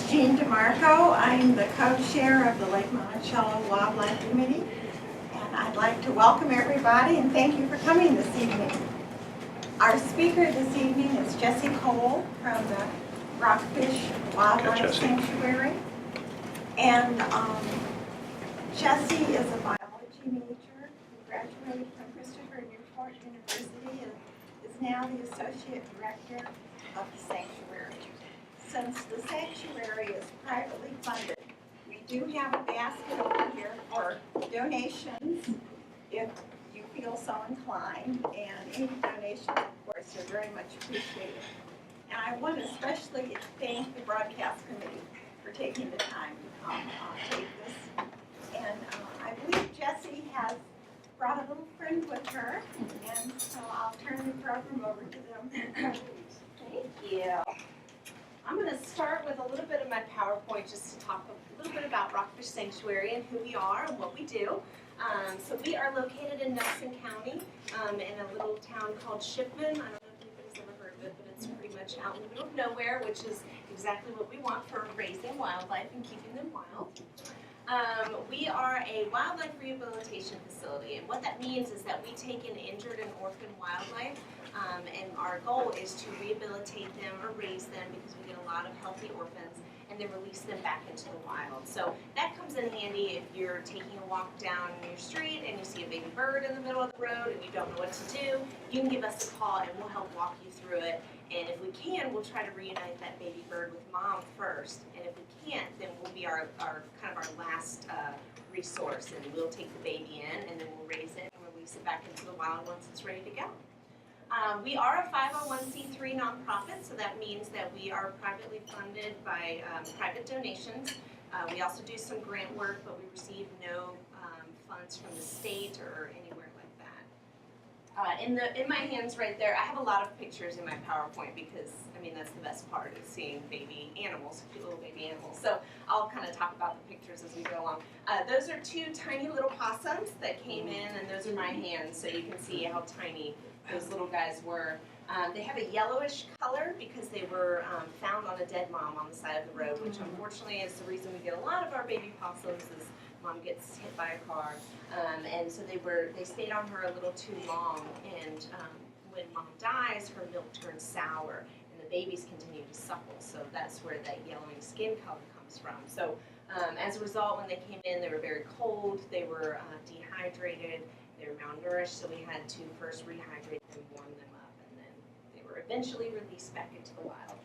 Jean DeMarco. I'm the co-chair of the Lake Monticello Wildlife Committee, and I'd like to welcome everybody and thank you for coming this evening. Our speaker this evening is Jessie Cole from the Rockfish Wildlife Sanctuary. And Jessie is a biology major who graduated from Christopher Newport University and is now the Associate Director of the Sanctuary. Since the sanctuary is privately funded, we do have a basket over here for donations if you feel so inclined, and any donations, of course, are very much appreciated. And I want to especially thank the broadcast committee for taking the time to come take this. And I believe Jessie has brought a little friend with her, and so I'll turn the program over to them. Thank you. I'm going to start with a little bit of my PowerPoint just to talk a little bit about Rockfish Sanctuary and who we are and what we do. So we are located in Nelson County in a little town called Shipman. I don't know if anybody's ever heard of it, but it's pretty much out in the middle of nowhere, which is exactly what we want for raising wildlife and keeping them wild. We are a wildlife rehabilitation facility, and what that means is that we take in injured and orphaned wildlife, and our goal is to rehabilitate them or raise them because we get a lot of healthy orphans, and then release them back into the wild. So that comes in handy if you're taking a walk down your street and you see a baby bird in the middle of the road and you don't know what to do. You can give us a call and we'll help walk you through it. And if we can, we'll try to reunite that baby bird with mom first. And if we can't, then we'll be our kind of our last resource, and we'll take the baby in and then we'll raise it and release it back into the wild once it's ready to go. We are a 501c3 nonprofit, so that means that we are privately funded by private donations. We also do some grant work, but we receive no funds from the state or anywhere like that. In my hands right there, I have a lot of pictures in my PowerPoint because, I mean, that's the best part of seeing baby animals, cute little baby animals. So I'll kind of talk about the pictures as we go along. Those are two tiny little possums that came in, and those are my hands, so you can see how tiny those little guys were. They have a yellowish color because they were found on a dead mom on the side of the road, which unfortunately is the reason we get a lot of our baby possums is mom gets hit by a car. And so they stayed on her a little too long, and when mom dies, her milk turns sour and the babies continue to suckle. So that's where that yellowing skin color comes from. So as a result, when they came in, they were very cold, they were dehydrated, they were malnourished, so we had to first rehydrate them, warm them up, and then they were eventually released back into the wild.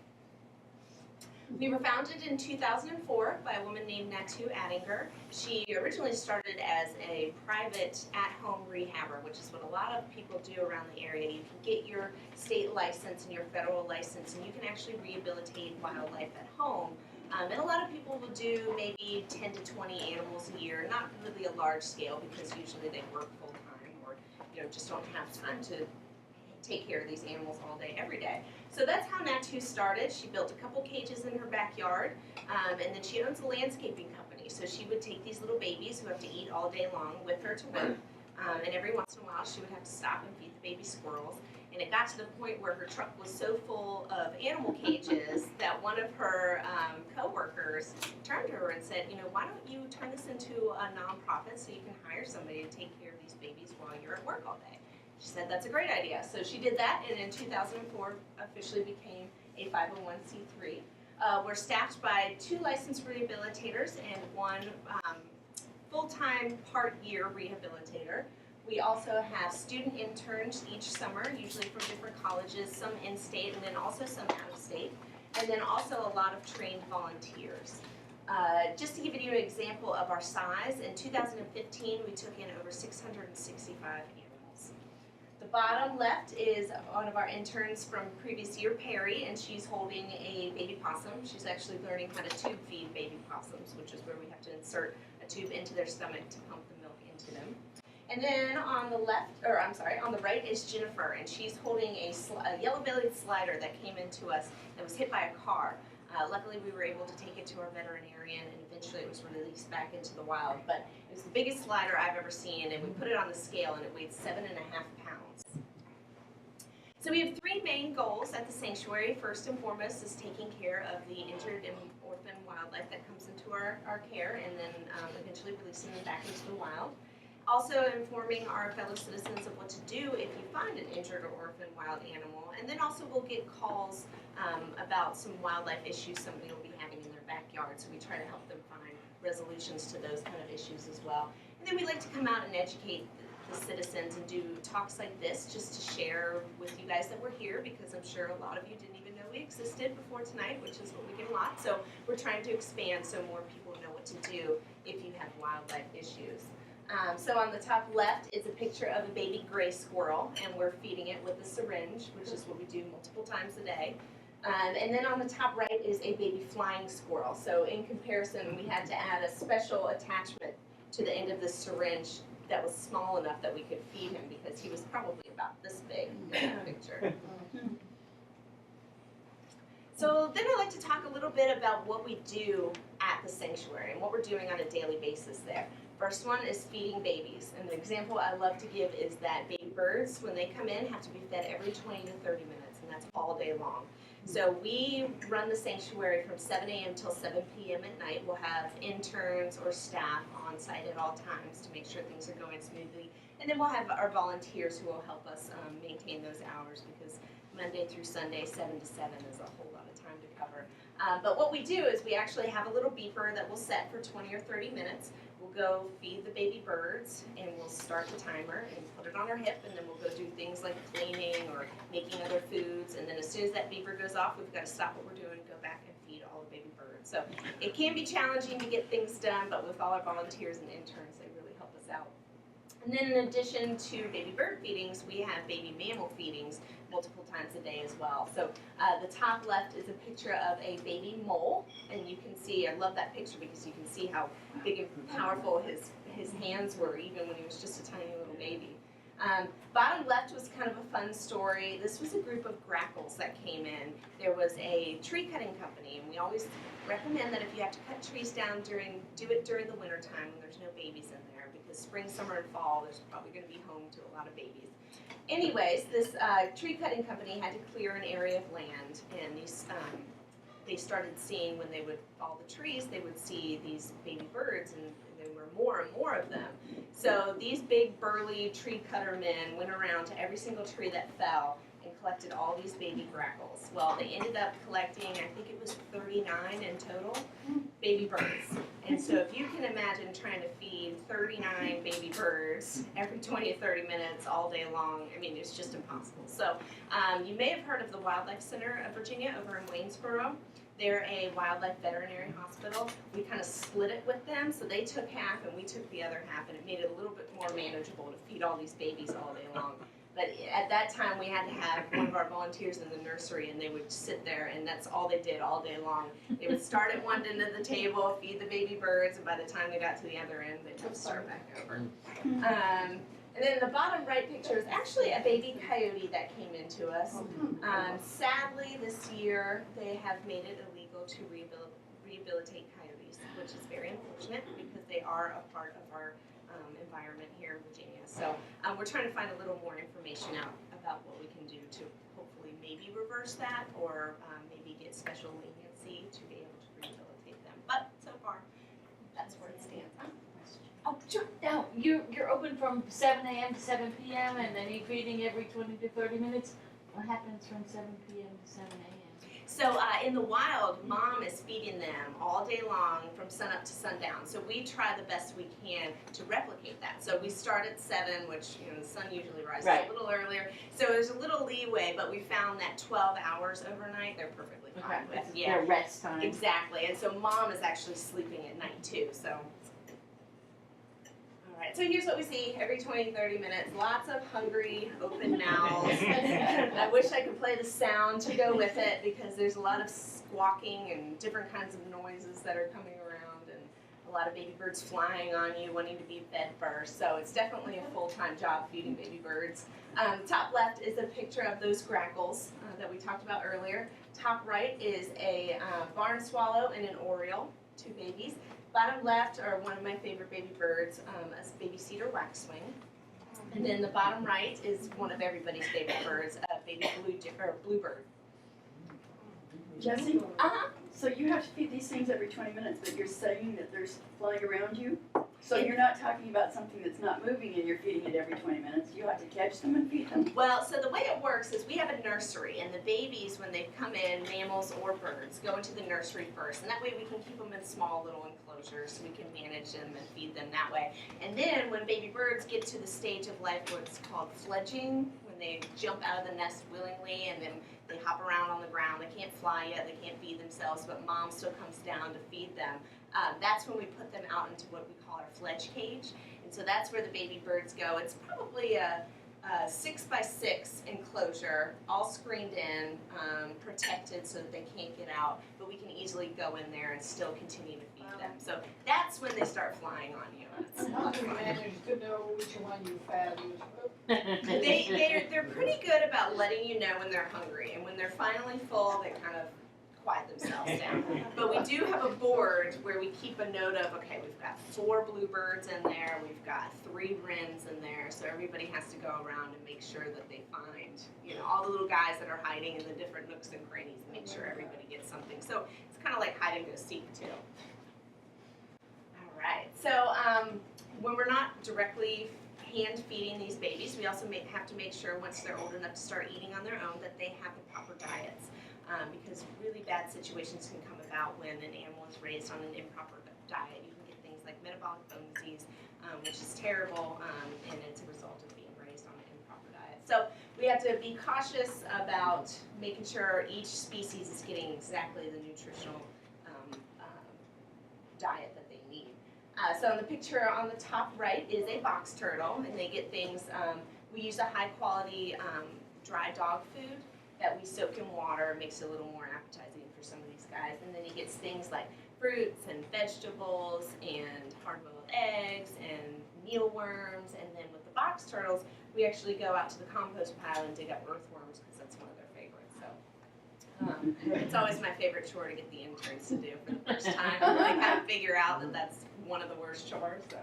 We were founded in 2004 by a woman named Natu Addinger. She originally started as a private at-home rehabber, which is what a lot of people do around the area. You can get your state license and your federal license, and you can actually rehabilitate wildlife at home. And a lot of people will do maybe 10 to 20 animals a year, not really a large scale because usually they work full-time or just don't have time to take care of these animals all day, every day. So that's how Natu started. She built a couple cages in her backyard, and then she owns a landscaping company. So she would take these little babies who have to eat all day long with her to work, and every once in a while she would have to stop and feed the baby squirrels. And it got to the point where her truck was so full of animal cages that one of her co-workers turned to her and said, why don't you turn this into a nonprofit so you can hire somebody to take care of these babies while you're at work all day? She said, that's a great idea. So she did that, and in 2004 officially became a 501c3. We're staffed by 2 licensed rehabilitators and 1 full-time part-year rehabilitator. We also have student interns each summer, usually from different colleges, some in-state and then also some out-of-state, and then also a lot of trained volunteers. Just to give you an example of our size, in 2015 we took in over 665 animals. The bottom left is one of our interns from previous year, Perry, and she's holding a baby possum. She's actually learning how to tube feed baby possums, which is where we have to insert a tube into their stomach to pump the milk into them. And then on the on the right is Jennifer, and she's holding a yellow-bellied slider that came into us that was hit by a car. Luckily, we were able to take it to our veterinarian, and eventually it was released back into the wild. But it was the biggest slider I've ever seen, and we put it on the scale, and it weighed 7.5 pounds. So we have 3 main goals at the sanctuary. First and foremost is taking care of the injured and orphaned wildlife that comes into our care, and then eventually releasing them back into the wild. Also informing our fellow citizens of what to do if you find an injured or orphaned wild animal. And then also we'll get calls about some wildlife issues somebody will be having in their backyard, so we try to help them find resolutions to those kind of issues as well. And then we like to come out and educate the citizens and do talks like this just to share with you guys that we're here, because I'm sure a lot of you didn't even know we existed before tonight, which is what we get a lot. So we're trying to expand so more people know what to do if you have wildlife issues. So on the top left is a picture of a baby gray squirrel, and we're feeding it with a syringe, which is what we do multiple times a day. And then on the top right is a baby flying squirrel. So in comparison, we had to add a special attachment to the end of the syringe that was small enough that we could feed him, because he was probably about this big in that picture. So then I'd like to talk a little bit about what we do at the sanctuary and what we're doing on a daily basis there. First one is feeding babies. And the example I love to give is that baby birds, when they come in, have to be fed every 20 to 30 minutes, and that's all day long. So we run the sanctuary from 7 a.m. till 7 p.m. at night. We'll have interns or staff on site at all times to make sure things are going smoothly. And then we'll have our volunteers who will help us maintain those hours, because Monday through Sunday, 7 to 7 is a whole lot of time to cover. But what we do is we actually have a little beeper that we'll set for 20 or 30 minutes. We'll go feed the baby birds, and we'll start the timer and put it on our hip, and then we'll go do things like cleaning or making other foods. And then as soon as that beeper goes off, we've got to stop what we're doing, go back and feed all the baby birds. So it can be challenging to get things done, but with all our volunteers and interns, they really help us out. And then in addition to baby bird feedings, we have baby mammal feedings multiple times a day as well. So the top left is a picture of a baby mole, and you can see, I love that picture because you can see how big and powerful his hands were even when he was just a tiny little baby. Bottom left was kind of a fun story. This was a group of grackles that came in. There was a tree cutting company, and we always recommend that if you have to cut trees down, do it during the winter time when there's no babies in there, because spring, summer, and fall, there's probably going to be home to a lot of babies. Anyways, this tree cutting company had to clear an area of land, and they started seeing, when they would fall the trees, they would see these baby birds, and there were more and more of them. So these big burly tree cutter men went around to every single tree that fell and collected all these baby grackles. Well, they ended up collecting, I think it was 39 in total, baby birds. And so if you can imagine trying to feed 39 baby birds every 20 to 30 minutes all day long, I mean, it's just impossible. So you may have heard of the Wildlife Center of Virginia over in Waynesboro. They're a wildlife veterinary hospital. We kind of split it with them, so they took half and we took the other half, and it made it a little bit more manageable to feed all these babies all day long. But at that time, we had to have one of our volunteers in the nursery, and they would sit there, and that's all they did all day long. They would start at one end of the table, feed the baby birds, and by the time they got to the other end, they would start back over. And then the bottom right picture is actually a baby coyote that came into us. Sadly, this year, they have made it illegal to rehabilitate coyotes, which is very unfortunate because they are a part of our environment here in Virginia. So we're trying to find a little more information out about what we can do to hopefully maybe reverse that, or maybe get special leniency to be able to rehabilitate them. But so far, that's where it stands. Oh, sure. Now, you're open from 7 a.m. to 7 p.m. and then you're feeding every 20 to 30 minutes. What happens from 7 p.m. to 7 a.m.? So in the wild, Mom is feeding them all day long from sunup to sundown. So we try the best we can to replicate that. So we start at 7, which the sun usually rises a little earlier. So there's a little leeway, but we found that 12 hours overnight, they're perfectly fine with. Yeah, their rest time. Exactly. And so Mom is actually sleeping at night too. So. All right, so here's what we see every 20 to 30 minutes. Lots of hungry, open mouths. I wish I could play the sound to go with it, because there's a lot of squawking and different kinds of noises that are coming around, and a lot of baby birds flying on you, wanting to be fed first. So it's definitely a full-time job feeding baby birds. Top left is a picture of those grackles that we talked about earlier. Top right is a barn swallow and an oriole, 2 babies. Bottom left are one of my favorite baby birds, a baby cedar waxwing. And then the bottom right is one of everybody's favorite birds, a baby bluebird. Jessie? So you have to feed these things every 20 minutes, but you're saying that they're flying around you? So you're not talking about something that's not moving and you're feeding it every 20 minutes. You have to catch them and feed them? Well, so the way it works is we have a nursery, and the babies, when they come in, mammals or birds, go into the nursery first, and that way we can keep them in small little enclosures, so we can manage them and feed them that way. And then when baby birds get to the stage of life where it's called fledging, when they jump out of the nest willingly and then they hop around on the ground, they can't fly yet, they can't feed themselves, but mom still comes down to feed them. That's when we put them out into what we call our fledge cage. And so that's where the baby birds go. It's probably a 6x6 enclosure, all screened in, protected so that they can't get out, but we can easily go in there and still continue to feed them. So that's when they start flying on you. It's How do you manage to know which one you fed? They're pretty good about letting you know when they're hungry, and when they're finally full, they kind of quiet themselves down. But we do have a board where we keep a note of, okay, we've got 4 bluebirds in there, we've got 3 wrens in there, so everybody has to go around and make sure that they find, you know, all the little guys that are hiding in the different nooks and crannies and make sure everybody gets something. So it's kind of like hide and go seek too. All right, so when we're not directly hand feeding these babies, we also have to make sure once they're old enough to start eating on their own that they have the proper diets. Because really bad situations can come about when an animal is raised on an improper diet. You can get things like metabolic bone disease, which is terrible, and it's a result of being raised on an improper diet. So we have to be cautious about making sure each species is getting exactly the nutritional diet that they need. So in the picture on the top right is a box turtle, and they get things, we use a high quality dry dog food that we soak in water, makes it a little more appetizing for some of these guys. And then he gets things like fruits and vegetables and hard-boiled eggs and mealworms. And then with the box turtles, we actually go out to the compost pile and dig up earthworms because that's one of their favorites. So it's always my favorite chore to get the interns to do for the first time. They kind of figure out that that's one of the worst chores. So.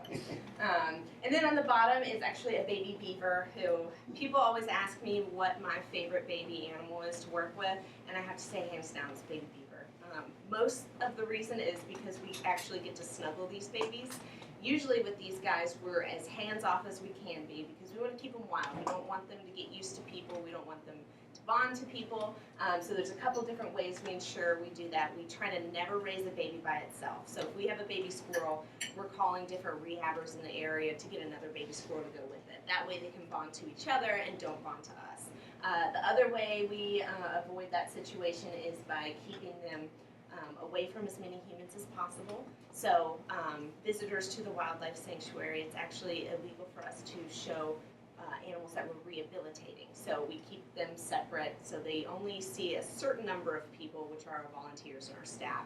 And then on the bottom is actually a baby beaver who people always ask me what my favorite baby animal is to work with, and I have to say hands down it's baby beaver. Most of the reason is because we actually get to snuggle these babies. Usually with these guys, we're as hands-off as we can be because we want to keep them wild. We don't want them to get used to people. We don't want them to bond to people. So there's a couple different ways we ensure we do that. We try to never raise a baby by itself. So if we have a baby squirrel, we're calling different rehabbers in the area to get another baby squirrel to go with it. That way they can bond to each other and don't bond to us. The other way we avoid that situation is by keeping them away from as many humans as possible. So visitors to the wildlife sanctuary, it's actually illegal for us to show animals that we're rehabilitating. So we keep them separate so they only see a certain number of people, which are our volunteers and our staff.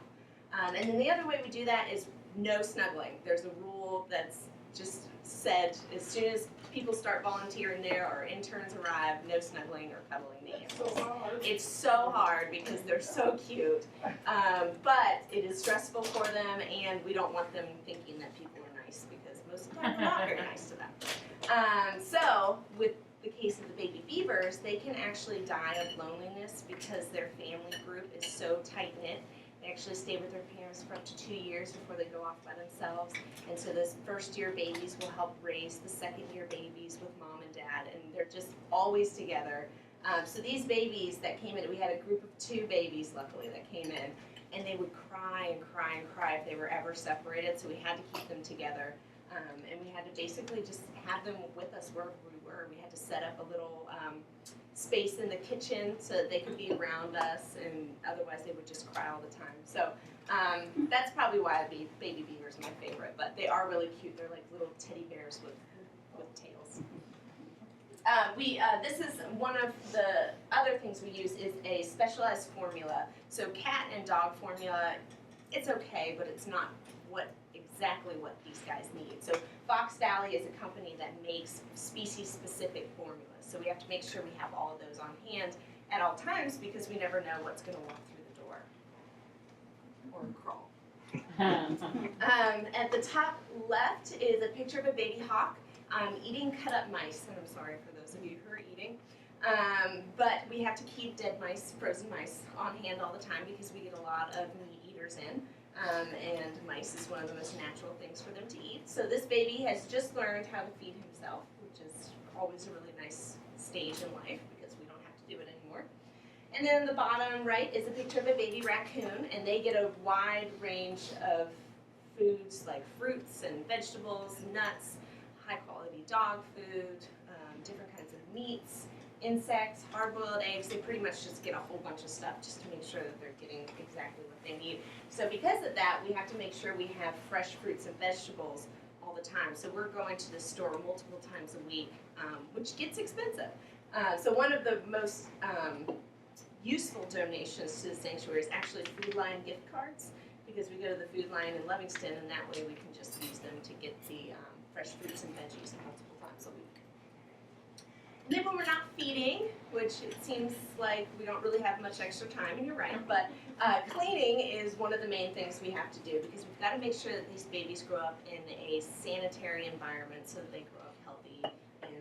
And then the other way we do that is no snuggling. There's a rule that's just said as soon as people start volunteering there or interns arrive, no snuggling or cuddling the animals. It's so hard because they're so cute, but it is stressful for them, and we don't want them thinking that people are nice because most of the time we're not very nice to them. So with the case of the baby beavers, they can actually die of loneliness because their family group is so tight-knit. They actually stay with their parents for up to 2 years before they go off by themselves. And so those first-year babies will help raise the second-year babies with mom and dad, and they're just always together. So these babies that came in, we had a group of 2 babies, luckily, that came in, and they would cry and cry and cry if they were ever separated, so we had to keep them together. And we had to basically just have them with us wherever we were. We had to set up a little space in the kitchen so that they could be around us, and otherwise they would just cry all the time. So that's probably why baby beavers are my favorite, but they are really cute. They're like little teddy bears with tails. This is one of the other things we use is a specialized formula. So cat and dog formula, it's okay, but it's not exactly what these guys need. So Fox Valley is a company that makes species-specific formulas. So we have to make sure we have all of those on hand at all times because we never know what's going to walk through the door or crawl. At the top left is a picture of a baby hawk eating cut-up mice, and I'm sorry for those of you who are eating. But we have to keep dead mice, frozen mice, on hand all the time because we get a lot of meat critters in. And mice is one of the most natural things for them to eat. So this baby has just learned how to feed himself, which is always a really nice stage in life because we don't have to do it anymore. And then the bottom right is a picture of a baby raccoon, and they get a wide range of foods like fruits and vegetables, nuts, high quality dog food, different kinds of meats, insects, hard-boiled eggs. They pretty much just get a whole bunch of stuff just to make sure that they're getting exactly what they need. So because of that, we have to make sure we have fresh fruits and vegetables all the time. So we're going to the store multiple times a week, which gets expensive. So one of the most useful donations to the sanctuary is actually Food Line gift cards, because we go to the Food Line in Livingston, and that way we can just use them to get the fresh fruits and veggies multiple times a week. And then when we're not feeding, which it seems like we don't really have much extra time, and you're right, but cleaning is one of the main things we have to do, because we've got to make sure that these babies grow up in a sanitary environment so that they grow up healthy and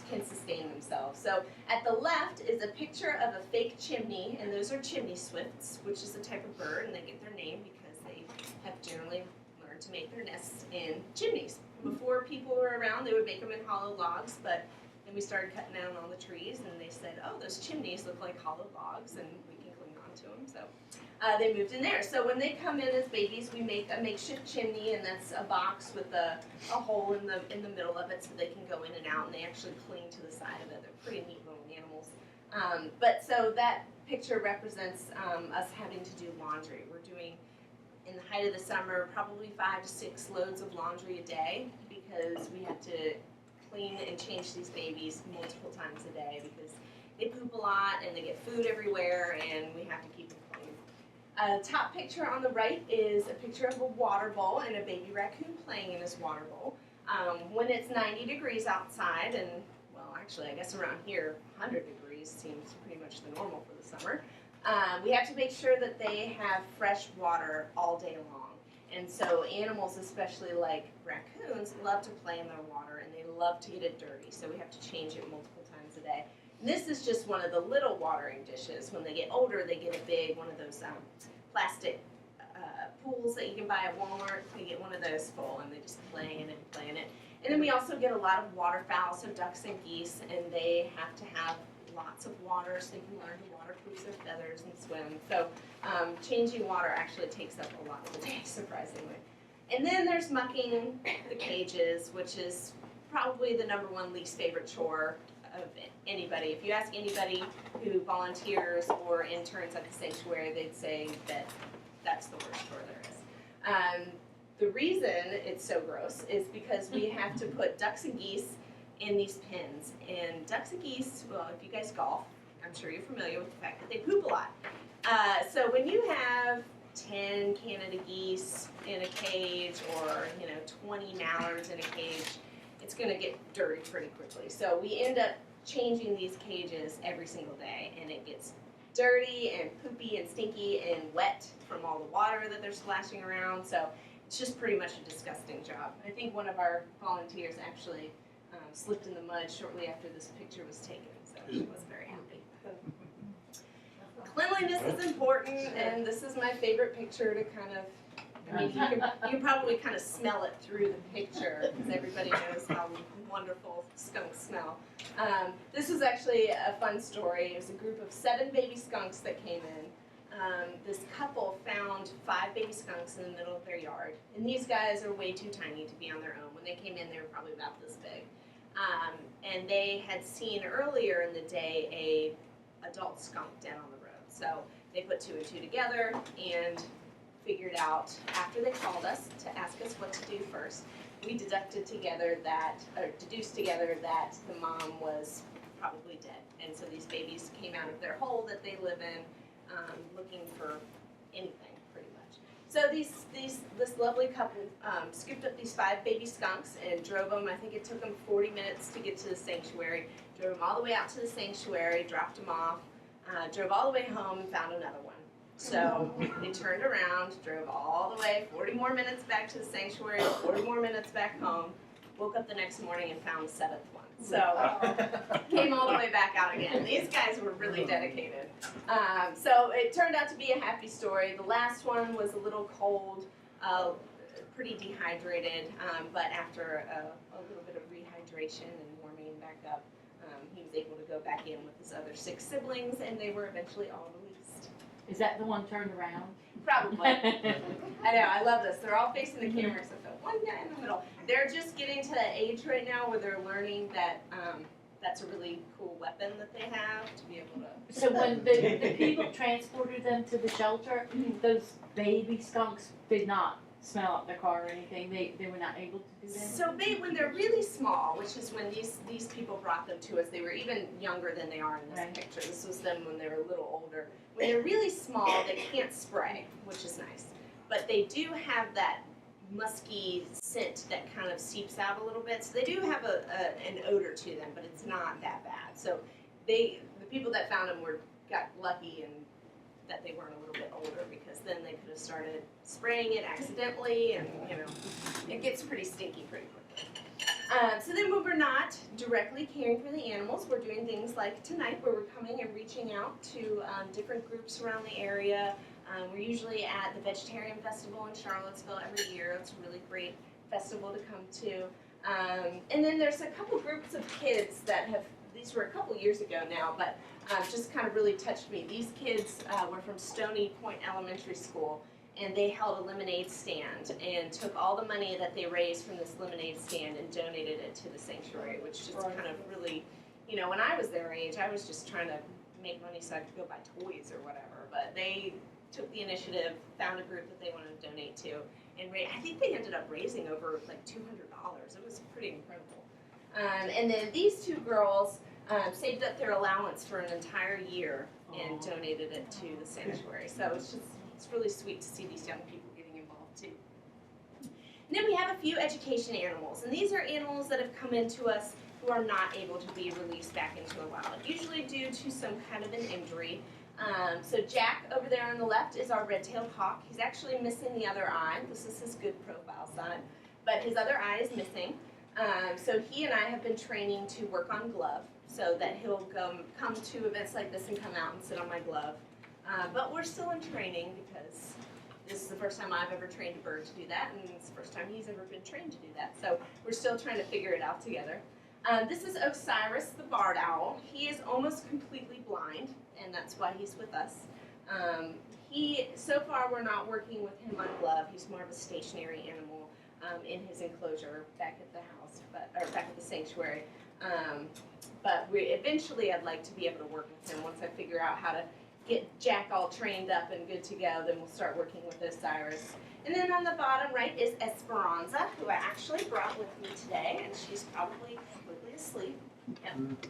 can sustain themselves. So at the left is a picture of a fake chimney, and those are chimney swifts, which is a type of bird, and they get their name because they have generally learned to make their nests in chimneys. Before people were around, they would make them in hollow logs, but then we started cutting down all the trees, and they said, oh, those chimneys look like hollow logs, and we can cling on to them. So they moved in there. So when they come in as babies, we make a makeshift chimney, and that's a box with a hole in the middle of it so they can go in and out, and they actually cling to the side of it. They're pretty neat little animals. But so that picture represents us having to do laundry. We're doing, in the height of the summer, probably 5 to 6 loads of laundry a day, because we have to clean and change these babies multiple times a day because they poop a lot and they get food everywhere, and we have to keep them clean. Top picture on the right is a picture of a water bowl and a baby raccoon playing in his water bowl. When it's 90 degrees outside, and well, actually, I guess around here, 100 degrees seems pretty much the normal for the summer, we have to make sure that they have fresh water all day long. And so animals, especially like raccoons, love to play in their water, and they love to get it dirty. So we have to change it multiple times a day. And this is just one of the little watering dishes. When they get older, they get a big one of those plastic pools that you can buy at Walmart. They get one of those full, and they just play in it and play in it. And then we also get a lot of waterfowl, so ducks and geese, and they have to have lots of water so they can learn to waterproof their feathers and swim. So changing water actually takes up a lot of the day, surprisingly. And then there's mucking the cages, which is probably the #1 least favorite chore of anybody. If you ask anybody who volunteers or interns at the sanctuary, they'd say that that's the worst chore there is. The reason it's so gross is because we have to put ducks and geese in these pens. And ducks and geese, well, if you guys golf, I'm sure you're familiar with the fact that they poop a lot. So when you have 10 Canada geese in a cage, or 20 mallards in a cage, it's going to get dirty pretty quickly. So we end up changing these cages every single day, and it gets dirty and poopy and stinky and wet from all the water that they're splashing around. So it's just pretty much a disgusting job. I think one of our volunteers actually slipped in the mud shortly after this picture was taken, so she wasn't very happy. Cleanliness is important, and this is my favorite picture to kind of, I mean, you can probably kind of smell it through the picture, because everybody knows how wonderful skunks smell. This was actually a fun story. It was a group of 7 baby skunks that came in. This couple found 5 baby skunks in the middle of their yard, and these guys are way too tiny to be on their own. When they came in, they were probably about this big. And they had seen earlier in the day a adult skunk dead on the road. So they put 2 and 2 together and figured out, after they called us to ask us what to do first, we deduced together that the mom was probably dead. And so these babies came out of their hole that they live in, looking for anything, pretty much. So this lovely couple scooped up these 5 baby skunks and drove them. I think it took them 40 minutes to get to the sanctuary. Drove them all the way out to the sanctuary, dropped them off, drove all the way home, and found another one. So they turned around, drove all the way, 40 more minutes back to the sanctuary, 40 more minutes back home, woke up the next morning and found the 7th one. So came all the way back out again. These guys were really dedicated. So it turned out to be a happy story. The last one was a little cold, pretty dehydrated, but after a little bit of rehydration and warming back up, he was able to go back in with his other 6 siblings, and they were eventually all released. Is that the one turned around? Probably. I know, I love this. They're all facing the camera, except for one guy in the middle. They're just getting to that age right now where they're learning that that's a really cool weapon that they have to be able to. So when the people transported them to the shelter, those baby skunks did not smell up their car or anything. They were not able to do that? So when they're really small, which is when these people brought them to us, they were even younger than they are in this Right. picture. This was them when they were a little older. When they're really small, they can't spray, which is nice. But they do have that musky scent that kind of seeps out a little bit. So they do have an odor to them, but it's not that bad. So the people that found them got lucky and that they weren't a little bit older, because then they could have started spraying it accidentally, and it gets pretty stinky pretty quickly. So then when we're not directly caring for the animals, we're doing things like tonight, where we're coming and reaching out to different groups around the area. We're usually at the Vegetarian Festival in Charlottesville every year. It's a really great festival to come to. And then there's a couple groups of kids that these were a couple years ago now, but just kind of really touched me. These kids were from Stony Point Elementary School, and they held a lemonade stand and took all the money that they raised from this lemonade stand and donated it to the sanctuary, which just kind of really, when I was their age, I was just trying to make money so I could go buy toys or whatever, but they took the initiative, found a group that they wanted to donate to, and I think they ended up raising over like $200. It was pretty incredible. And then these 2 girls saved up their allowance for an entire year and donated it to the sanctuary. So it's really sweet to see these young people getting involved too. And then we have a few education animals, and these are animals that have come into us who are not able to be released back into the wild, usually due to some kind of an injury. So Jack over there on the left is our red-tailed hawk. He's actually missing the other eye. This is his good profile side, but his other eye is missing. So he and I have been training to work on glove, so that he'll come to events like this and come out and sit on my glove. But we're still in training, because this is the first time I've ever trained a bird to do that, and it's the first time he's ever been trained to do that. So we're still trying to figure it out together. This is Osiris, the barred owl. He is almost completely blind, and that's why he's with us. So far we're not working with him on glove. He's more of a stationary animal in his enclosure back at the house, or back at the sanctuary. But eventually I'd like to be able to work with him. Once I figure out how to get Jack all trained up and good to go, then we'll start working with Osiris. And then on the bottom right is Esperanza, who I actually brought with me today, and she's probably completely asleep. Yep.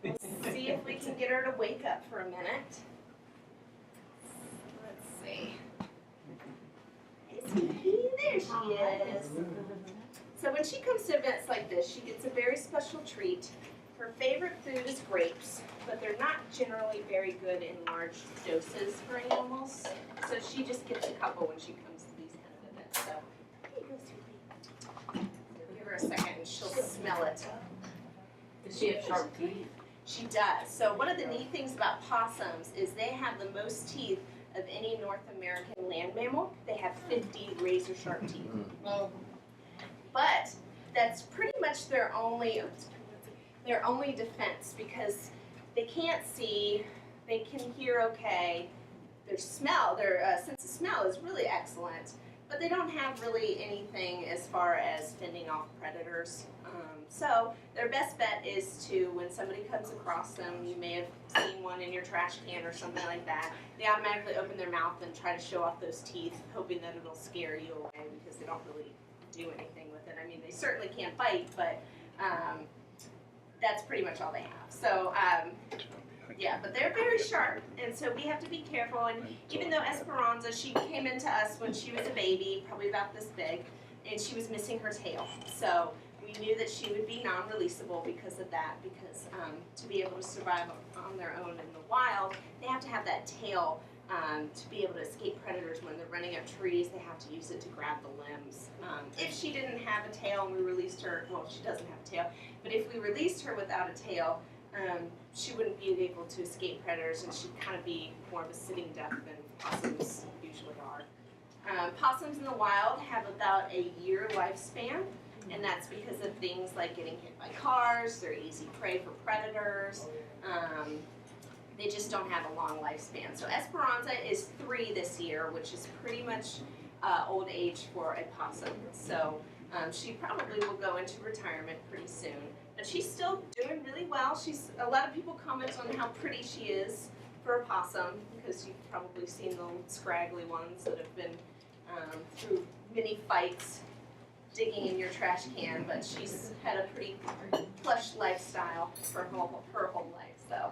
Let's see if we can get her to wake up for a minute. Let's see. Hey, sweetie, there she is. So when she comes to events like this, she gets a very special treat. Her favorite food is grapes, but they're not generally very good in large doses for animals. So she just gets a couple when she comes to these kind of events. So here you go, sweetie. Give her a second and she'll smell it. Does she have sharp teeth? She does. So one of the neat things about possums is they have the most teeth of any North American land mammal. They have 50 razor sharp teeth. But that's pretty much their only defense, because they can't see, they can hear okay, their sense of smell is really excellent, but they don't have really anything as far as fending off predators. So their best bet is to, when somebody comes across them, you may have seen one in your trash can or something like that, they automatically open their mouth and try to show off those teeth, hoping that it'll scare you away, because they don't really do anything with it. I mean, they certainly can't bite, but that's pretty much all they have. So, yeah, but they're very sharp, and so we have to be careful. And even though Esperanza, she came into us when she was a baby, probably about this big, and she was missing her tail. So we knew that she would be non-releasable because of that, because to be able to survive on their own in the wild, they have to have that tail to be able to escape predators when they're running up trees. They have to use it to grab the limbs. If she didn't have a tail and we released her, well, she doesn't have a tail, but if we released her without a tail, she wouldn't be able to escape predators, and she'd kind of be more of a sitting duck than possums usually are. Possums in the wild have about a year lifespan, and that's because of things like getting hit by cars. They're easy prey for predators. They just don't have a long lifespan. So Esperanza is 3 this year, which is pretty much old age for a possum. So she probably will go into retirement pretty soon. But she's still doing really well. A lot of people comment on how pretty she is for a possum, because you've probably seen the scraggly ones that have been through many fights digging in your trash can. But she's had a pretty plush lifestyle for her whole life. So.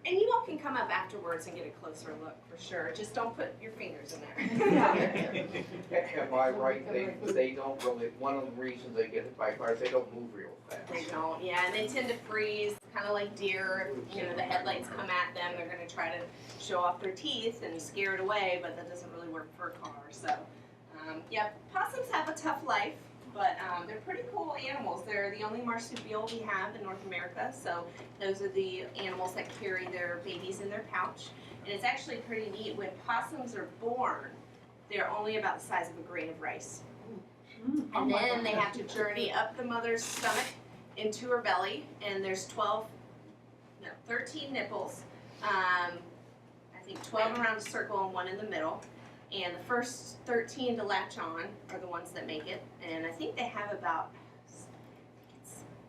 And you all can come up afterwards and get a closer look for sure. Just don't put your fingers in there. Am I right, they don't really, one of the reasons they get hit by cars, they don't move real fast. They don't, yeah, and they tend to freeze, kind of like deer. You know, the headlights come at them, they're going to try to show off their teeth and scare it away, but that doesn't really work for a car. So, yeah, possums have a tough life, but they're pretty cool animals. They're the only marsupial we have in North America, so those are the animals that carry their babies in their pouch. And it's actually pretty neat. When possums are born, they're only about the size of a grain of rice. And then they have to journey up the mother's stomach into her belly, and there's 13 nipples. I think 12 around a circle and 1 in the middle. And the first 13 to latch on are the ones that make it. And I think they have about,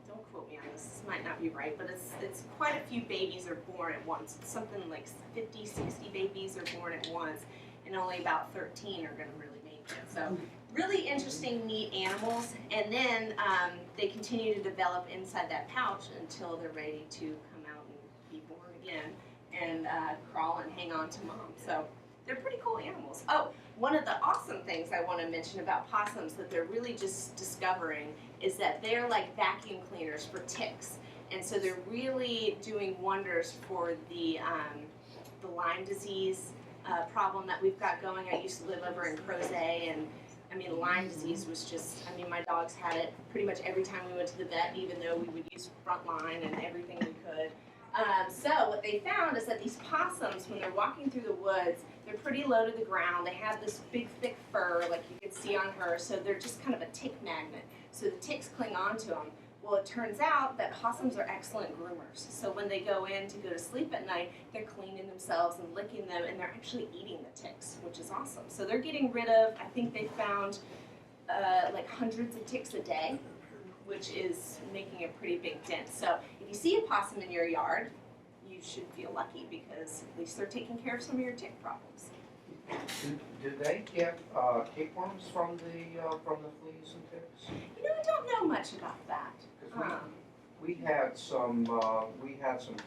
don't quote me on this might not be right, but it's quite a few babies are born at once. It's something like 50, 60 babies are born at once, and only about 13 are going to really make it. So really interesting, neat animals. And then they continue to develop inside that pouch until they're ready to come out and be born again and crawl and hang on to mom. So they're pretty cool animals. Oh, one of the awesome things I want to mention about possums that they're really just discovering is that they're like vacuum cleaners for ticks. And so they're really doing wonders for the Lyme disease problem that we've got going. I used to live over in Crozet, and I mean, Lyme disease was just, I mean, my dogs had it pretty much every time we went to the vet, even though we would use Frontline and everything we could. So what they found is that these possums, when they're walking through the woods, they're pretty low to the ground. They have this big, thick fur, like you can see on her, so they're just kind of a tick magnet. So the ticks cling on to them. Well, it turns out that possums are excellent groomers. So when they go in to go to sleep at night, they're cleaning themselves and licking them, and they're actually eating the ticks, which is awesome. So they're getting rid of, I think they found like hundreds of ticks a day, which is making a pretty big dent. So if you see a possum in your yard, you should feel lucky, because at least they're taking care of some of your tick problems. Do they get tapeworms from the fleas and ticks? You know, I don't know much about that. Because we had some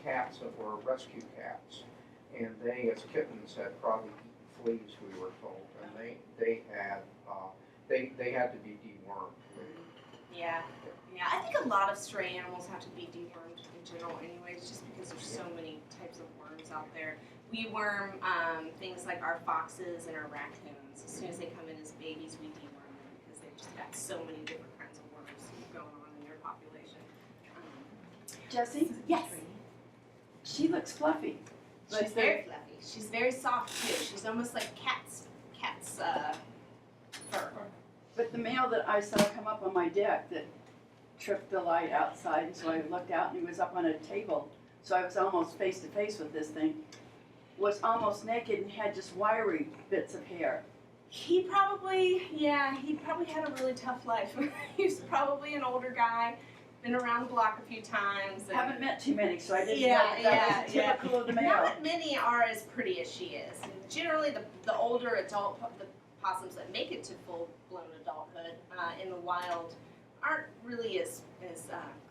cats that were rescue cats, and they, as kittens, had probably eaten fleas, we were told, and they had to be dewormed. Yeah, I think a lot of stray animals have to be dewormed in general anyways, just because there's so many types of worms out there. We worm things like our foxes and our raccoons. As soon as they come in as babies, we deworm them, because they've just got so many different kinds of worms going on in their population. Jessie, Yes, she looks fluffy. she's very fluffy. She's very soft too. She's almost like cat's fur. But the male that I saw come up on my deck that tripped the light outside, and so I looked out and he was up on a table, so I was almost face to face with this thing, was almost naked and had just wiry bits of hair. He probably had a really tough life. He was probably an older guy, been around the block a few times. And Haven't met too many, so I didn't know that was typical of the male. Not many are as pretty as she is. Generally, the older adult the possums that make it to full-blown adulthood in the wild aren't really as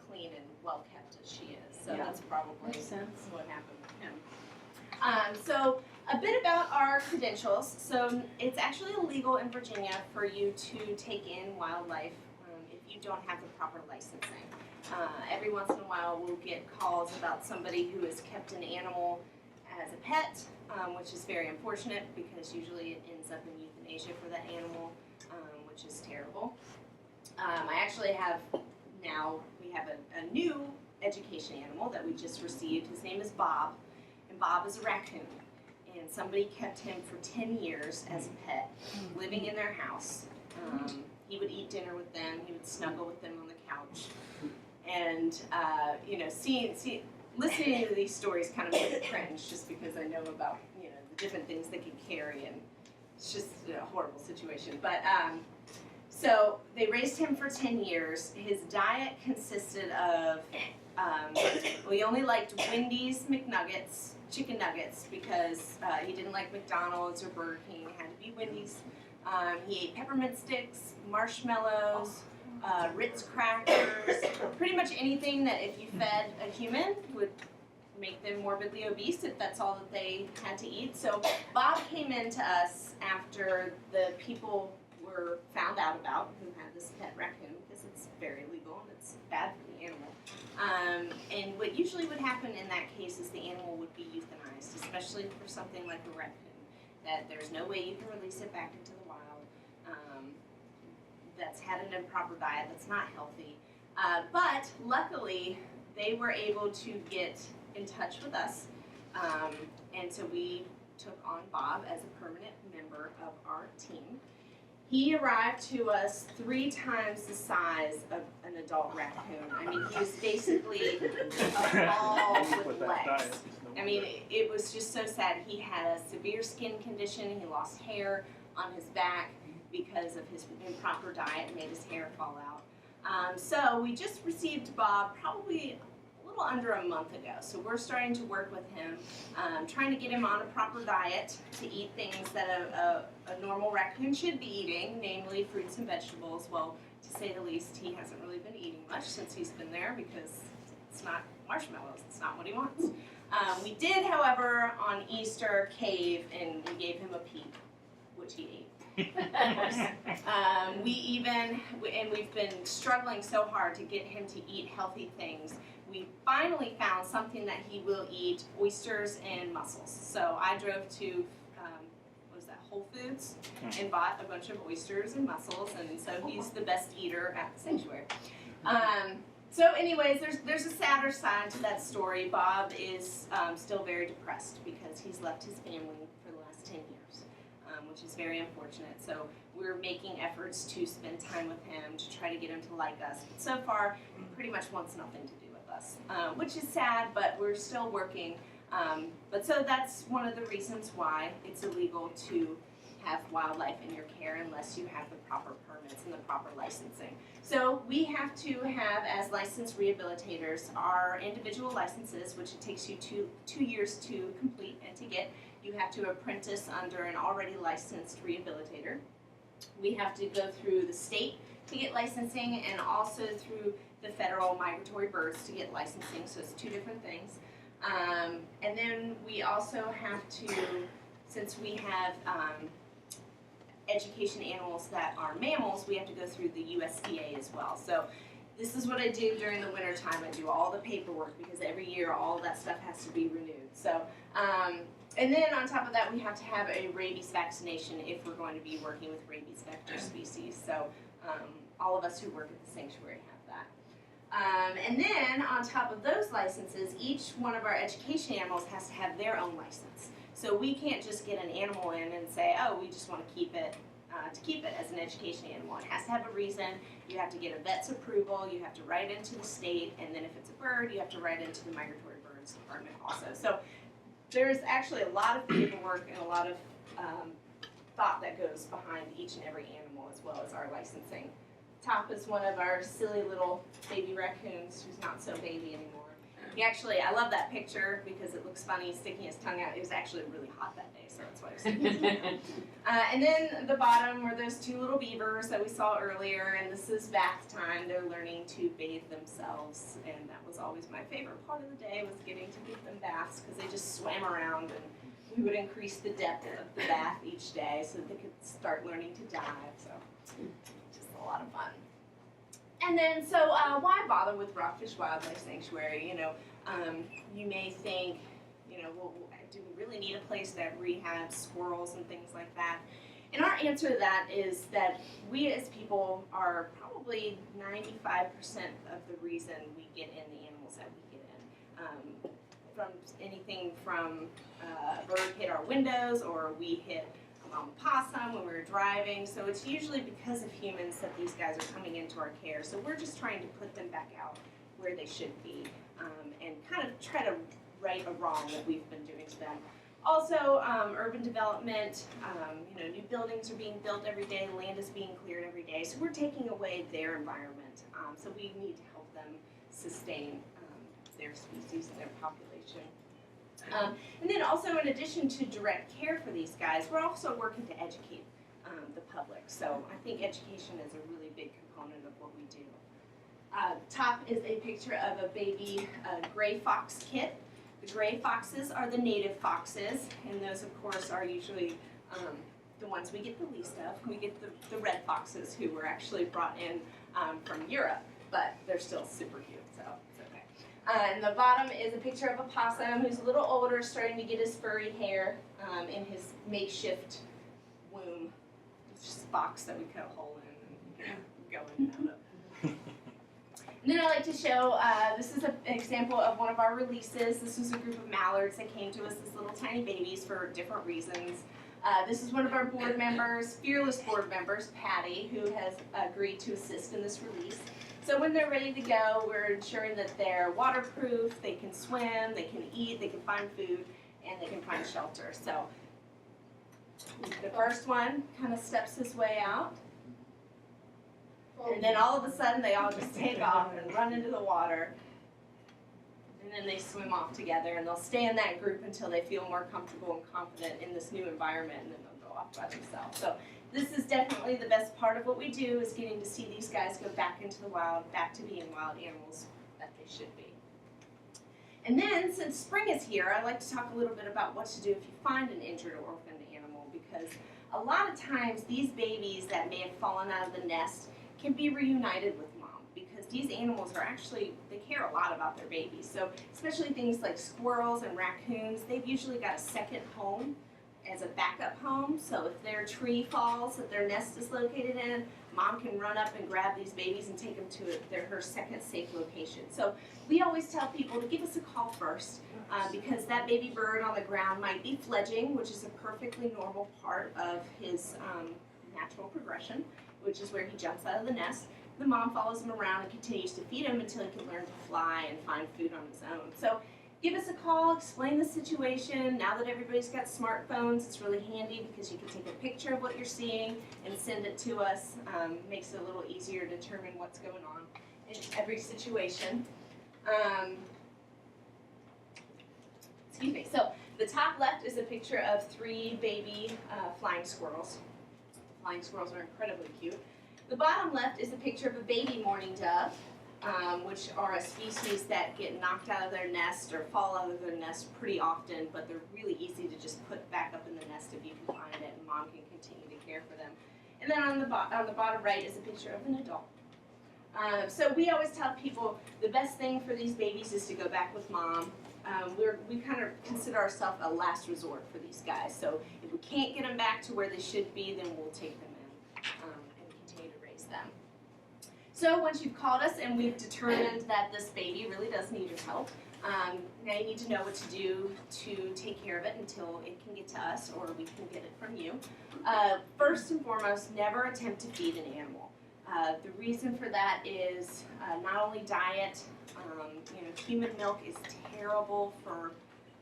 clean and well-kept as she is. So that's probably Makes sense. what happened with him. So a bit about our credentials. So it's actually illegal in Virginia for you to take in wildlife if you don't have the proper licensing. Every once in a while, we'll get calls about somebody who has kept an animal as a pet, which is very unfortunate because usually it ends up in euthanasia for that animal, which is terrible. I actually have we have a new education animal that we just received. His name is Bob, and Bob is a raccoon. And somebody kept him for 10 years as a pet, living in their house. He would eat dinner with them. He would snuggle with them on the couch. And, listening to these stories kind of makes me cringe just because I know about, the different things they can carry, and it's just a horrible situation. But, so they raised him for 10 years. His diet consisted of, he only liked Wendy's McNuggets, chicken nuggets, because he didn't like McDonald's or Burger King. It had to be Wendy's. He ate peppermint sticks, marshmallows, Ritz crackers, pretty much anything that if you fed a human would make them morbidly obese if that's all that they had to eat. So Bob came in to us after the people were found out about who had this pet raccoon, because it's very illegal and it's bad for the animal. And what usually would happen in that case is the animal would be euthanized, especially for something like a raccoon, that there's no way you can release it back into the wild, that's had an improper diet, that's not healthy. But luckily, they were able to get in touch with us, and so we took on Bob as a permanent member of our team. He arrived to us 3 times the size of an adult raccoon. I mean, he was basically a ball with legs. I mean, it was just so sad. He had a severe skin condition. He lost hair on his back because of his improper diet, made his hair fall out. So we just received Bob probably a little under a month ago. So we're starting to work with him, trying to get him on a proper diet to eat things that a normal raccoon should be eating, namely fruits and vegetables. Well, to say the least, he hasn't really been eating much since he's been there because it's not marshmallows. It's not what he wants. We did, however, on Easter cave and we gave him a peep, which he ate. Of course. We've been struggling so hard to get him to eat healthy things. We finally found something that he will eat: oysters and mussels. So I drove to, Whole Foods, and bought a bunch of oysters and mussels, and so he's the best eater at the sanctuary. So anyways, there's a sadder side to that story. Bob is still very depressed because he's left his family for the last 10 years, which is very unfortunate. So we're making efforts to spend time with him to try to get him to like us. But so far, he pretty much wants nothing to do with us, which is sad, but we're still working. But so that's one of the reasons why it's illegal to have wildlife in your care unless you have the proper permits and the proper licensing. So we have to have, as licensed rehabilitators, our individual licenses, which it takes you two years to complete and to get. You have to apprentice under an already licensed rehabilitator. We have to go through the state to get licensing and also through the federal migratory birds to get licensing, so it's 2 different things. And then we also have to, since we have education animals that are mammals, we have to go through the USDA as well. So this is what I do during the winter time. I do all the paperwork because every year all that stuff has to be renewed. So, and then on top of that, we have to have a rabies vaccination if we're going to be working with rabies vector species. So all of us who work at the sanctuary have that. And then on top of those licenses, each one of our education animals has to have their own license. So we can't just get an animal in and say, oh, we just want to keep it as an education animal. It has to have a reason. You have to get a vet's approval. You have to write into the state. And then if it's a bird, you have to write into the Migratory Birds Department also. So there's actually a lot of paperwork and a lot of thought that goes behind each and every animal, as well as our licensing. Top is one of our silly little baby raccoons who's not so baby anymore. He actually, I love that picture because it looks funny sticking his tongue out. It was actually really hot that day, so that's why I was sticking his tongue out. And then the bottom were those 2 little beavers that we saw earlier, and this is bath time. They're learning to bathe themselves, and that was always my favorite part of the day, was getting to give them baths because they just swam around, and we would increase the depth of the bath each day so that they could start learning to dive. So just a lot of fun. And then, so why bother with Rockfish Wildlife Sanctuary? You may think, well, do we really need a place that rehabs squirrels and things like that? And our answer to that is that we as people are probably 95% of the reason we get in the animals that we get in. From anything from a bird hit our windows, or we hit a mama possum when we were driving. So it's usually because of humans that these guys are coming into our care. So we're just trying to put them back out where they should be, and kind of try to right a wrong that we've been doing to them. Also, urban development, new buildings are being built every day, land is being cleared every day, so we're taking away their environment. So we need to help them sustain their species and their population. And then also, in addition to direct care for these guys, we're also working to educate the public. So I think education is a really big component of what we do. Top is a picture of a baby gray fox kit. The gray foxes are the native foxes, and those, of course, are usually the ones we get the least of. We get the red foxes, who were actually brought in from Europe, but they're still super cute, so it's okay. And the bottom is a picture of a possum who's a little older, starting to get his furry hair in his makeshift womb. It's just a box that we cut a hole in and go in and out of. And then I like to show, this is an example of one of our releases. This was a group of mallards that came to us as little tiny babies for different reasons. This is one of our board members, fearless board members, Patty, who has agreed to assist in this release. So when they're ready to go, we're ensuring that they're waterproof, they can swim, they can eat, they can find food, and they can find shelter. So the first one kind of steps his way out. And then all of a sudden, they all just take off and run into the water. And then they swim off together, and they'll stay in that group until they feel more comfortable and confident in this new environment, and then they'll go off by themselves. So this is definitely the best part of what we do, is getting to see these guys go back into the wild, back to being wild animals that they should be. And then, since spring is here, I'd like to talk a little bit about what to do if you find an injured or orphaned animal, because a lot of times these babies that may have fallen out of the nest can be reunited with mom, because these animals are actually, they care a lot about their babies. So especially things like squirrels and raccoons, they've usually got a second home as a backup home. So if their tree falls that their nest is located in, mom can run up and grab these babies and take them to her second safe location. So we always tell people to give us a call first, because that baby bird on the ground might be fledging, which is a perfectly normal part of his natural progression, which is where he jumps out of the nest. The mom follows him around and continues to feed him until he can learn to fly and find food on his own. So give us a call, explain the situation. Now that everybody's got smartphones, it's really handy because you can take a picture of what you're seeing and send it to us. Makes it a little easier to determine what's going on in every situation. Excuse me. So the top left is a picture of 3 baby flying squirrels. Flying squirrels are incredibly cute. The bottom left is a picture of a baby mourning dove, which are a species that get knocked out of their nest or fall out of their nest pretty often, but they're really easy to just put back up in the nest if you can find it, and mom can continue to care for them. And then on the bottom right is a picture of an adult. So we always tell people the best thing for these babies is to go back with mom. We kind of consider ourselves a last resort for these guys. So if we can't get them back to where they should be, then we'll take them in and continue to raise them. So once you've called us and we've determined that this baby really does need your help, now you need to know what to do to take care of it until it can get to us or we can get it from you. First and foremost, never attempt to feed an animal. The reason for that is not only diet, human milk is terrible for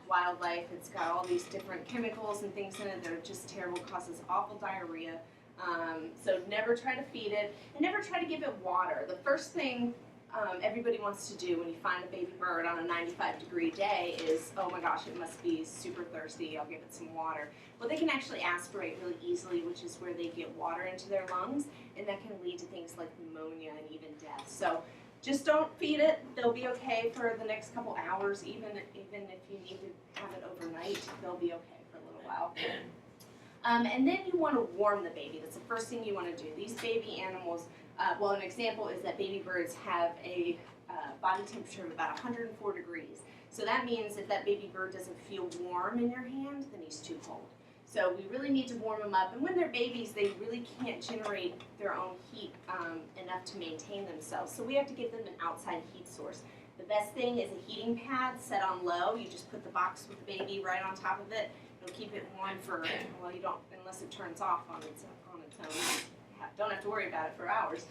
wildlife. It's got all these different chemicals and things in it that are just terrible, causes awful diarrhea. So never try to feed it, and never try to give it water. The first thing everybody wants to do when you find a baby bird on a 95-degree day is, oh my gosh, it must be super thirsty, I'll give it some water. Well, they can actually aspirate really easily, which is where they get water into their lungs, and that can lead to things like pneumonia and even death. So just don't feed it. They'll be okay for the next couple hours, even if you need to have it overnight, they'll be okay for a little while. And then you want to warm the baby. That's the first thing you want to do. These baby animals Well, an example is that baby birds have a body temperature of about 104 degrees. So that means if that baby bird doesn't feel warm in your hand, then he's too cold. So we really need to warm them up. And when they're babies, they really can't generate their own heat enough to maintain themselves. So we have to give them an outside heat source. The best thing is a heating pad set on low. You just put the box with the baby right on top of it. It'll keep it warm for, well, you don't, unless it turns off on its own. Don't have to worry about it for hours.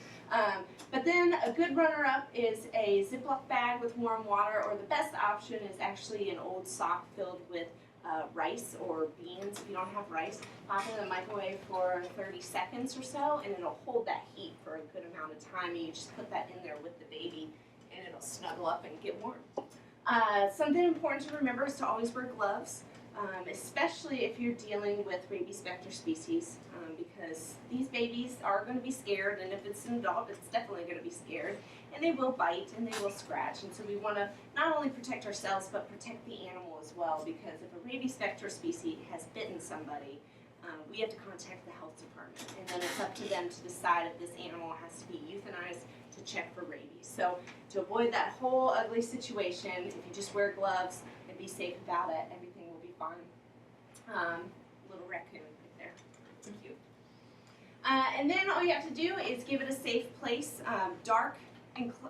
But then a good runner-up is a Ziploc bag with warm water, or the best option is actually an old sock filled with rice or beans. If you don't have rice, pop it in the microwave for 30 seconds or so, and it'll hold that heat for a good amount of time. And you just put that in there with the baby, and it'll snuggle up and get warm. Something important to remember is to always wear gloves. Especially if you're dealing with rabies vector species, because these babies are going to be scared, and if it's an adult, it's definitely going to be scared, and they will bite and they will scratch. And so we want to not only protect ourselves, but protect the animal as well, because if a rabies vector species has bitten somebody, we have to contact the health department, and then it's up to them to decide if this animal has to be euthanized to check for rabies. So to avoid that whole ugly situation, if you just wear gloves and be safe about it, everything will be fine. Little raccoon right there. Thank you. And then all you have to do is give it a safe place. Dark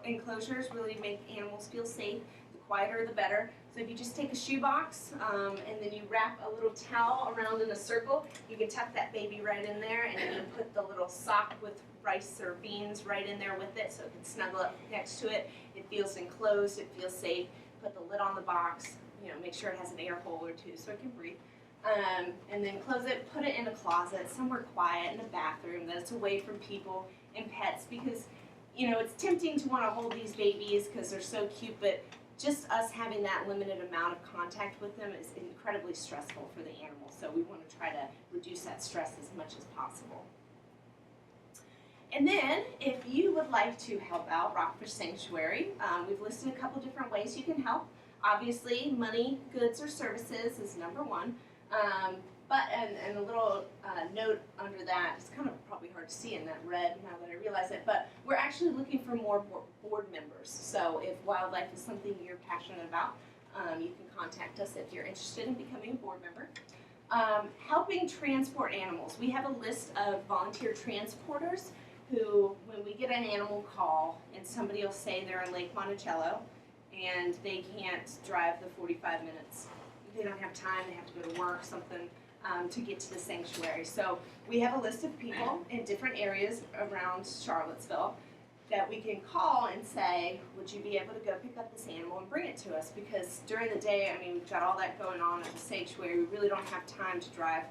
enclosures really make animals feel safe. The quieter, the better. So if you just take a shoebox and then you wrap a little towel around in a circle, you can tuck that baby right in there, and then you put the little sock with rice or beans right in there with it so it can snuggle up next to it. It feels enclosed, it feels safe. Put the lid on the box, make sure it has an air hole or two so it can breathe. And then close it, put it in a closet, somewhere quiet, in a bathroom that's away from people and pets, because it's tempting to want to hold these babies because they're so cute, but just us having that limited amount of contact with them is incredibly stressful for the animal. So we want to try to reduce that stress as much as possible. And then, if you would like to help out Rockfish Sanctuary, we've listed a couple different ways you can help. Obviously, money, goods, or services is number one. And a little note under that, it's kind of probably hard to see in that red now that I realize it, but we're actually looking for more board members. So if wildlife is something you're passionate about, you can contact us if you're interested in becoming a board member. Helping transport animals. We have a list of volunteer transporters who, when we get an animal call and somebody will say they're in Lake Monticello and they can't drive the 45 minutes. They don't have time, they have to go to work, something to get to the sanctuary. So we have a list of people in different areas around Charlottesville that we can call and say, would you be able to go pick up this animal and bring it to us? Because during the day, we've got all that going on at the sanctuary. We really don't have time to drive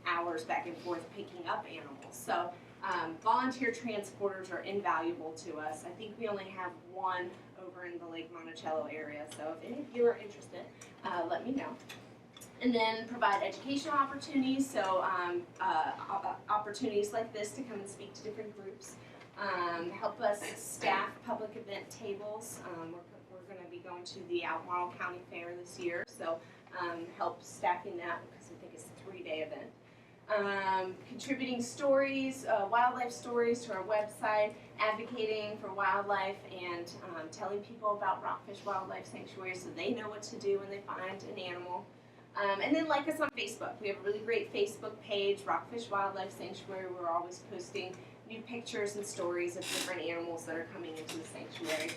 hours back and forth picking up animals. So volunteer transporters are invaluable to us. I think we only have one over in the Lake Monticello area. So if any of you are interested, let me know. And then provide educational opportunities, so opportunities like this to come and speak to different groups. Help us staff public event tables. We're going to be going to the Albemarle County Fair this year, so help staffing that because I think it's a 3-day event. Contributing stories, wildlife stories to our website, advocating for wildlife, and telling people about Rockfish Wildlife Sanctuary so they know what to do when they find an animal. And then like us on Facebook. We have a really great Facebook page, Rockfish Wildlife Sanctuary. We're always posting new pictures and stories of different animals that are coming into the sanctuary.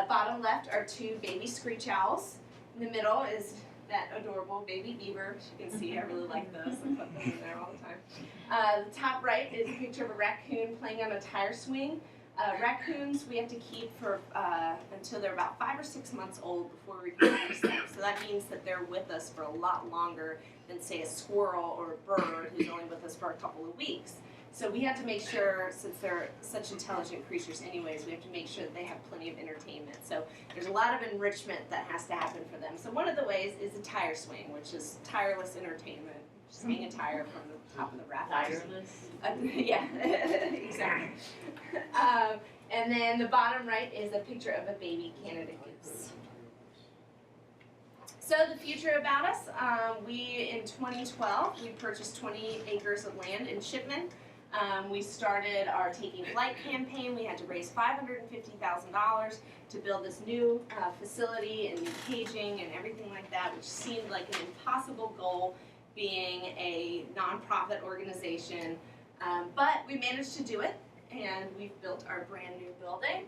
Bottom left are 2 baby screech owls. In the middle is that adorable baby beaver. As you can see, I really like those. I put them in there all the time. The top right is a picture of a raccoon playing on a tire swing. Raccoons we have to keep for until they're about 5 or 6 months old before we release them. So that means that they're with us for a lot longer than, say, a squirrel or a bird who's only with us for a couple of weeks. So we have to make sure, since they're such intelligent creatures anyways, we have to make sure that they have plenty of entertainment. So there's a lot of enrichment that has to happen for them. So one of the ways is a tire swing, which is tireless entertainment. Just hang a tire from the top of the rafters. Tireless? Yeah, exactly. And then the bottom right is a picture of a baby Canada goose. So the future about us, in 2012, we purchased 20 acres of land in Shipman. We started our Taking Flight campaign. We had to raise $550,000 to build this new facility and new caging and everything like that, which seemed like an impossible goal being a nonprofit organization. But we managed to do it, and we've built our brand new building.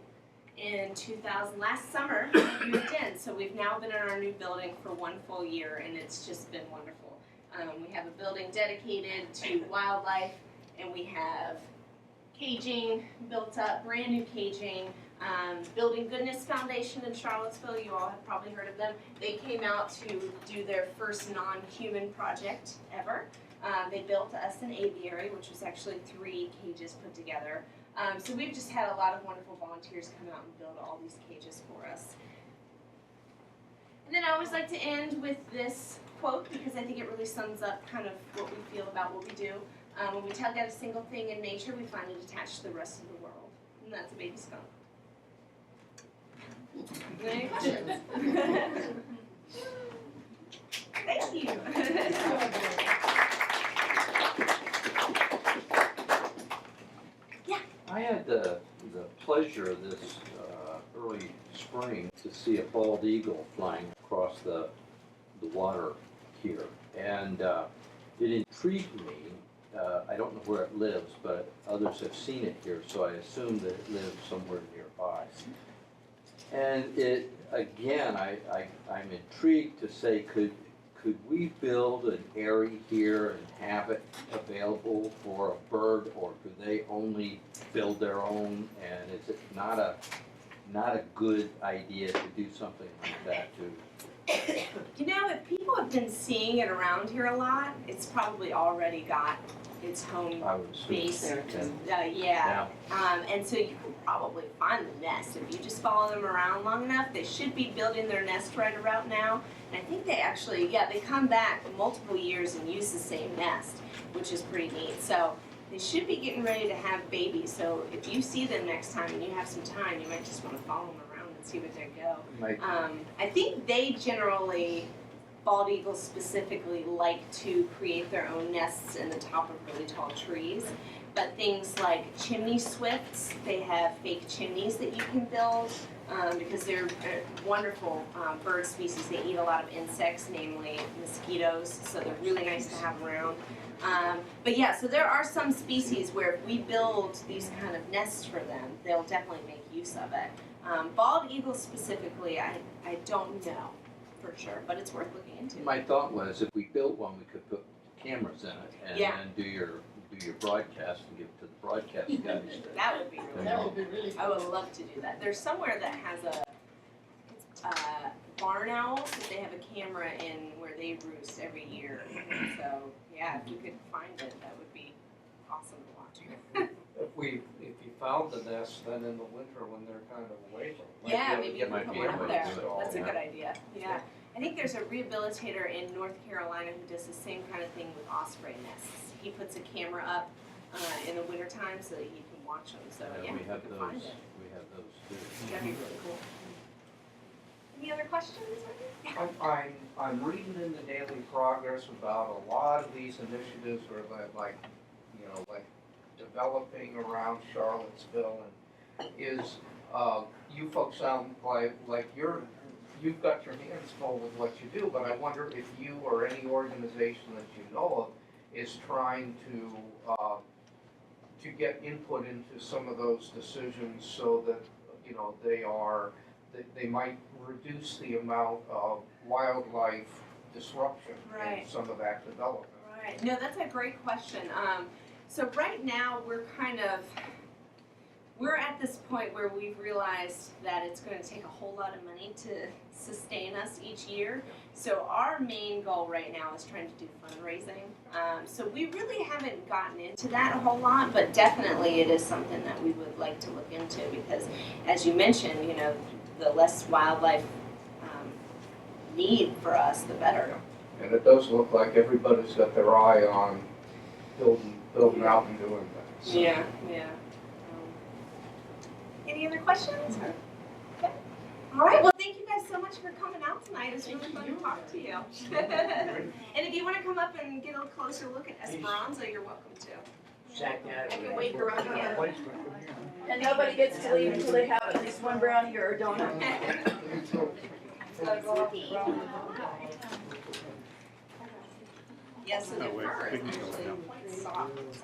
In 2000, last summer, we moved in, so we've now been in our new building for 1 full year, and it's just been wonderful. We have a building dedicated to wildlife, and we have caging built up, brand new caging. Building Goodness Foundation in Charlottesville, you all have probably heard of them. They came out to do their first non-human project ever. They built us an aviary, which was actually 3 cages put together. So we've just had a lot of wonderful volunteers come out and build all these cages for us. And then I always like to end with this quote because I think it really sums up kind of what we feel about what we do. When we tug at a single thing in nature, we find it attached to the rest of the world. And that's a baby skunk. Any questions? Thank you. I had the pleasure this early spring to see a bald eagle flying across the water here. And it intrigued me. I don't know where it lives, but others have seen it here, so I assume that it lives somewhere nearby. And it, again, I'm intrigued to say, could we build an area here and have it available for a bird, or do they only build their own? And is it not a good idea to do something like that too? You know, if people have been seeing it around here a lot, it's probably already got its home I would assume. base. Yeah. And so you can probably find the nest. If you just follow them around long enough, they should be building their nest right about now. And I think they actually, they come back multiple years and use the same nest, which is pretty neat. So they should be getting ready to have babies. So if you see them next time and you have some time, you might just want to follow them around and see where they go. I think they generally, bald eagles specifically, like to create their own nests in the top of really tall trees. But things like chimney swifts, they have fake chimneys that you can build because they're wonderful bird species. They eat a lot of insects, namely mosquitoes, so they're really nice to have around. But yeah, so there are some species where if we build these kind of nests for them, they'll definitely make use of it. Bald eagles specifically, I don't know for sure, but it's worth looking into. My thought was if we built one, we could put cameras in it and then do your broadcast and give it to the broadcast guys. That would be really That cool. would be really cool. I would love to do that. There's somewhere that has barn owls that they have a camera in where they roost every year. So yeah, if you could find it, that would be awesome to watch. If you found the nest, then in the winter when they're kind of away from it. Yeah, maybe you might can be put one able up to there. do it. That's a Yeah. good idea. Yeah. I think there's a rehabilitator in North Carolina who does the same kind of thing with osprey nests. He puts a camera up in the wintertime so that you can watch them. So yeah, we you have can those. find it. We have those too. That'd be really cool. Any other questions? Yeah. I'm reading in the Daily Progress about a lot of these initiatives where like developing around Charlottesville, and you folks sound like you've got your hands full with what you do, but I wonder if you or any organization that you know of is trying to get input into some of those decisions so that they might reduce the amount of wildlife disruption in some of that development. Right. No, that's a great question. So right now we're at this point where we've realized that it's going to take a whole lot of money to sustain us each year. So our main goal right now is trying to do fundraising. So we really haven't gotten into that a whole lot, but definitely it is something that we would like to look into because, as you mentioned, the less wildlife need for us, the better. And it does look like everybody's got their eye on building out and doing things. Yeah. Any other questions? Okay. All right. Well, thank you guys so much for coming out tonight. It's really fun to talk to you. And if you want to come up and get a closer look at Esperanza, you're welcome to. I can wait around here. And nobody gets to leave until they have at least one brownie or a donut. Yes, and the fur is actually quite soft. It's,